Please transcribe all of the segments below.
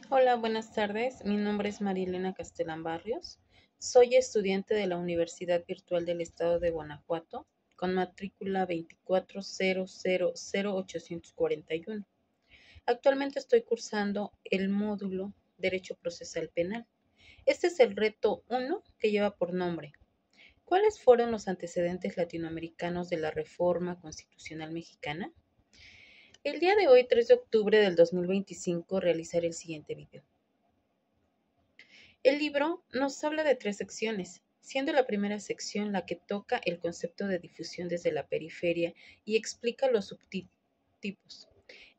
Hola, buenas tardes. Mi nombre es Marilena Castelán Barrios. Soy estudiante de la Universidad Virtual del Estado de Guanajuato con matrícula 240000841. Actualmente estoy cursando el módulo Derecho Procesal Penal. Este es el reto 1 que lleva por nombre: ¿cuáles fueron los antecedentes latinoamericanos de la reforma constitucional mexicana? El día de hoy, 3 de octubre del 2025, realizaré el siguiente video. El libro nos habla de tres secciones, siendo la primera sección la que toca el concepto de difusión desde la periferia y explica los subtipos,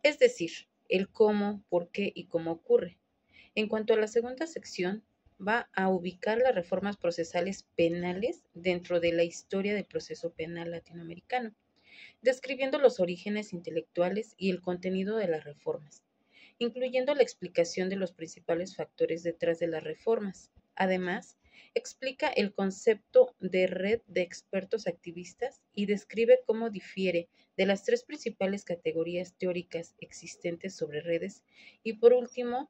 es decir, el cómo, por qué y cómo ocurre. En cuanto a la segunda sección, va a ubicar las reformas procesales penales dentro de la historia del proceso penal latinoamericano, describiendo los orígenes intelectuales y el contenido de las reformas, incluyendo la explicación de los principales factores detrás de las reformas. Además, explica el concepto de red de expertos activistas y describe cómo difiere de las tres principales categorías teóricas existentes sobre redes. Y por último,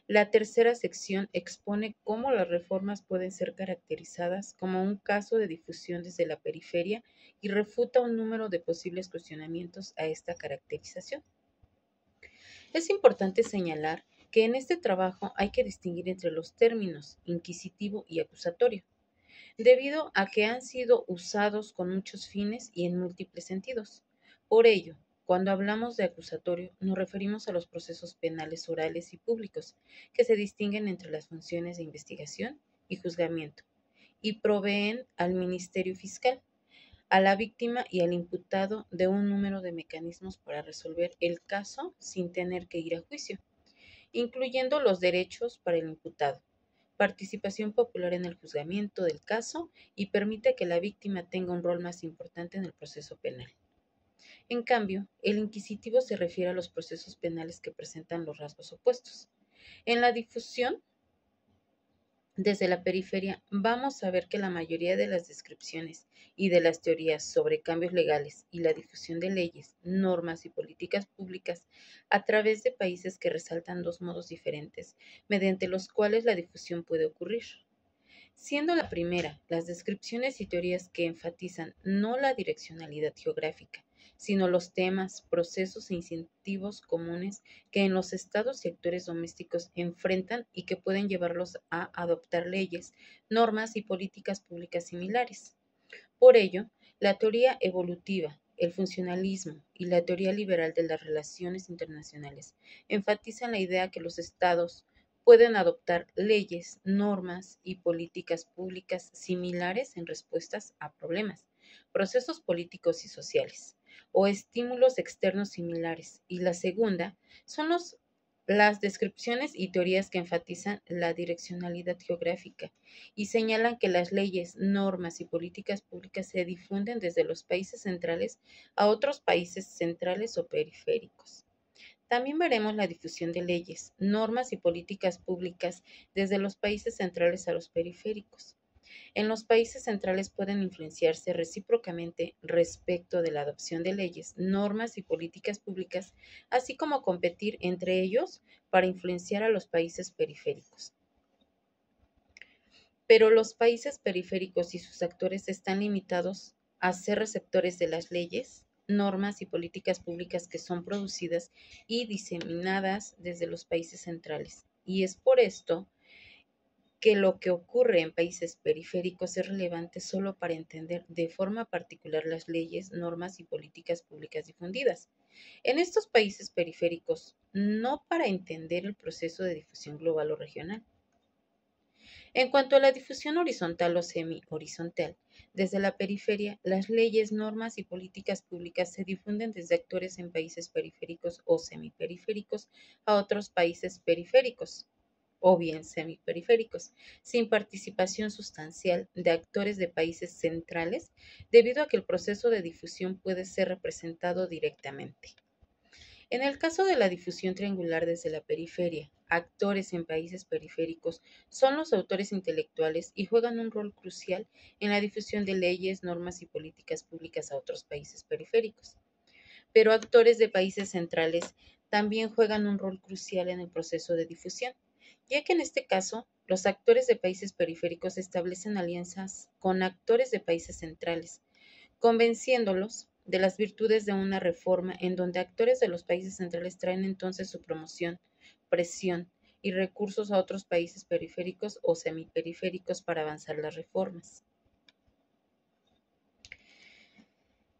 la tercera sección expone cómo las reformas pueden ser caracterizadas como un caso de difusión desde la periferia y refuta un número de posibles cuestionamientos a esta caracterización. Es importante señalar que en este trabajo hay que distinguir entre los términos inquisitivo y acusatorio, debido a que han sido usados con muchos fines y en múltiples sentidos. Por ello, cuando hablamos de acusatorio, nos referimos a los procesos penales orales y públicos, que se distinguen entre las funciones de investigación y juzgamiento, y proveen al Ministerio Fiscal, a la víctima y al imputado de un número de mecanismos para resolver el caso sin tener que ir a juicio, incluyendo los derechos para el imputado, participación popular en el juzgamiento del caso y permite que la víctima tenga un rol más importante en el proceso penal. En cambio, el inquisitivo se refiere a los procesos penales que presentan los rasgos opuestos. En la difusión desde la periferia, vamos a ver que la mayoría de las descripciones y de las teorías sobre cambios legales y la difusión de leyes, normas y políticas públicas a través de países que resaltan dos modos diferentes mediante los cuales la difusión puede ocurrir. Siendo la primera las descripciones y teorías que enfatizan no la direccionalidad geográfica, sino los temas, procesos e incentivos comunes que en los estados y actores domésticos enfrentan y que pueden llevarlos a adoptar leyes, normas y políticas públicas similares. Por ello, la teoría evolutiva, el funcionalismo y la teoría liberal de las relaciones internacionales enfatizan la idea que los estados pueden adoptar leyes, normas y políticas públicas similares en respuestas a problemas, procesos políticos y sociales, o estímulos externos similares. Y la segunda son las descripciones y teorías que enfatizan la direccionalidad geográfica y señalan que las leyes, normas y políticas públicas se difunden desde los países centrales a otros países centrales o periféricos. También veremos la difusión de leyes, normas y políticas públicas desde los países centrales a los periféricos. En los países centrales pueden influenciarse recíprocamente respecto de la adopción de leyes, normas y políticas públicas, así como competir entre ellos para influenciar a los países periféricos. Pero los países periféricos y sus actores están limitados a ser receptores de las leyes, normas y políticas públicas que son producidas y diseminadas desde los países centrales. Y es por esto que lo que ocurre en países periféricos es relevante solo para entender de forma particular las leyes, normas y políticas públicas difundidas en estos países periféricos, no para entender el proceso de difusión global o regional. En cuanto a la difusión horizontal o semi-horizontal, desde la periferia, las leyes, normas y políticas públicas se difunden desde actores en países periféricos o semiperiféricos a otros países periféricos o bien semiperiféricos, sin participación sustancial de actores de países centrales, debido a que el proceso de difusión puede ser representado directamente. En el caso de la difusión triangular desde la periferia, actores en países periféricos son los autores intelectuales y juegan un rol crucial en la difusión de leyes, normas y políticas públicas a otros países periféricos. Pero actores de países centrales también juegan un rol crucial en el proceso de difusión, ya que en este caso los actores de países periféricos establecen alianzas con actores de países centrales, convenciéndolos de las virtudes de una reforma en donde actores de los países centrales traen entonces su promoción, presión y recursos a otros países periféricos o semiperiféricos para avanzar las reformas.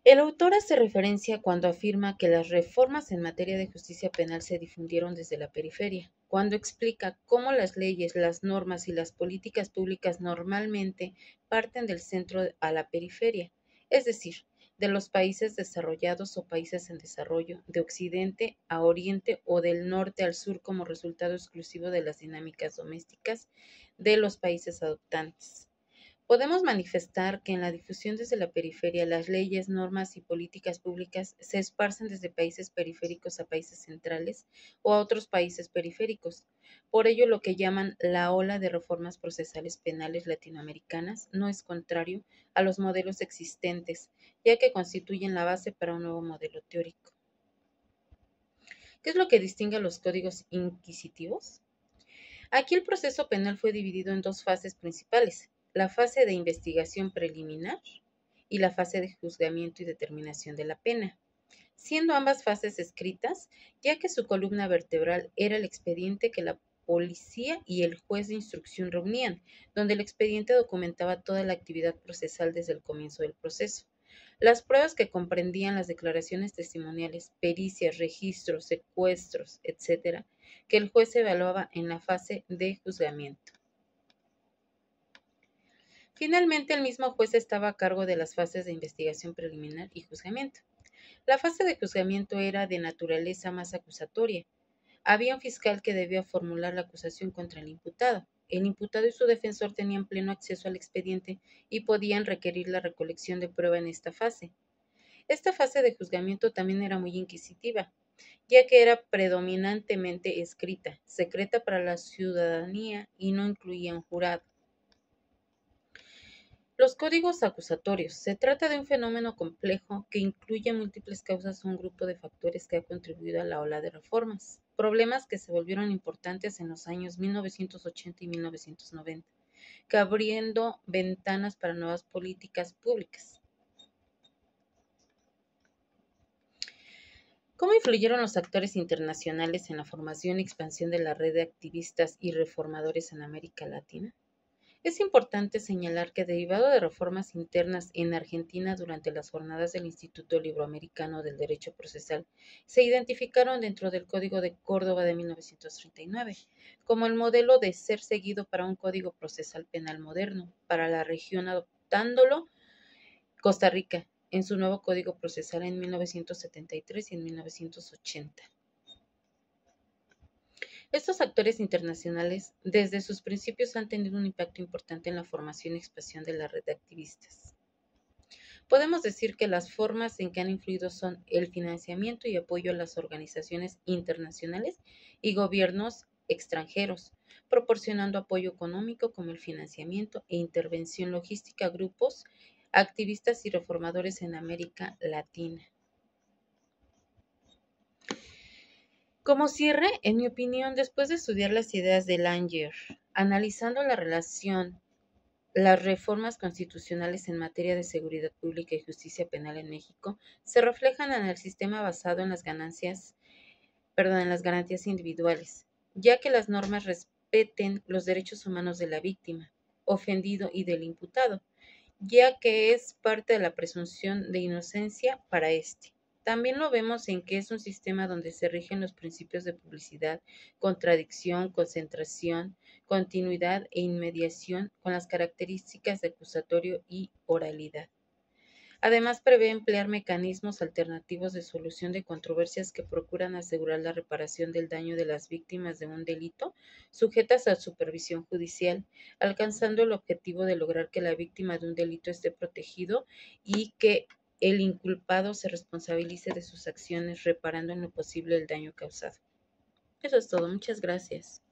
El autor hace referencia cuando afirma que las reformas en materia de justicia penal se difundieron desde la periferia, cuando explica cómo las leyes, las normas y las políticas públicas normalmente parten del centro a la periferia, es decir, de los países desarrollados o países en desarrollo, de occidente a oriente o del norte al sur como resultado exclusivo de las dinámicas domésticas de los países adoptantes. Podemos manifestar que en la difusión desde la periferia las leyes, normas y políticas públicas se esparcen desde países periféricos a países centrales o a otros países periféricos. Por ello, lo que llaman la ola de reformas procesales penales latinoamericanas no es contrario a los modelos existentes, ya que constituyen la base para un nuevo modelo teórico. ¿Qué es lo que distingue a los códigos inquisitivos? Aquí el proceso penal fue dividido en dos fases principales: la fase de investigación preliminar y la fase de juzgamiento y determinación de la pena, siendo ambas fases escritas, ya que su columna vertebral era el expediente que la policía y el juez de instrucción reunían, donde el expediente documentaba toda la actividad procesal desde el comienzo del proceso. Las pruebas que comprendían las declaraciones testimoniales, pericias, registros, secuestros, etc., que el juez evaluaba en la fase de juzgamiento. Finalmente, el mismo juez estaba a cargo de las fases de investigación preliminar y juzgamiento. La fase de juzgamiento era de naturaleza más acusatoria. Había un fiscal que debía formular la acusación contra el imputado. El imputado y su defensor tenían pleno acceso al expediente y podían requerir la recolección de prueba en esta fase. Esta fase de juzgamiento también era muy inquisitiva, ya que era predominantemente escrita, secreta para la ciudadanía y no incluía un jurado. Los códigos acusatorios. Se trata de un fenómeno complejo que incluye múltiples causas o un grupo de factores que ha contribuido a la ola de reformas, problemas que se volvieron importantes en los años 1980 y 1990, que abriendo ventanas para nuevas políticas públicas. ¿Cómo influyeron los actores internacionales en la formación y expansión de la red de activistas y reformadores en América Latina? Es importante señalar que, derivado de reformas internas en Argentina durante las jornadas del Instituto Iberoamericano del Derecho Procesal, se identificaron dentro del Código de Córdoba de 1939 como el modelo de ser seguido para un Código Procesal Penal moderno para la región, adoptándolo Costa Rica en su nuevo Código Procesal en 1973 y en 1980. Estos actores internacionales, desde sus principios, han tenido un impacto importante en la formación y expansión de la red de activistas. Podemos decir que las formas en que han influido son el financiamiento y apoyo a las organizaciones internacionales y gobiernos extranjeros, proporcionando apoyo económico como el financiamiento e intervención logística a grupos, activistas y reformadores en América Latina. Como cierre, en mi opinión, después de estudiar las ideas de Langer, analizando la relación, las reformas constitucionales en materia de seguridad pública y justicia penal en México se reflejan en el sistema basado en en las garantías individuales, ya que las normas respeten los derechos humanos de la víctima, ofendido y del imputado, ya que es parte de la presunción de inocencia para éste. También lo vemos en que es un sistema donde se rigen los principios de publicidad, contradicción, concentración, continuidad e inmediación con las características de acusatorio y oralidad. Además, prevé emplear mecanismos alternativos de solución de controversias que procuran asegurar la reparación del daño de las víctimas de un delito sujetas a supervisión judicial, alcanzando el objetivo de lograr que la víctima de un delito esté protegido y que el inculpado se responsabilice de sus acciones, reparando en lo posible el daño causado. Eso es todo. Muchas gracias.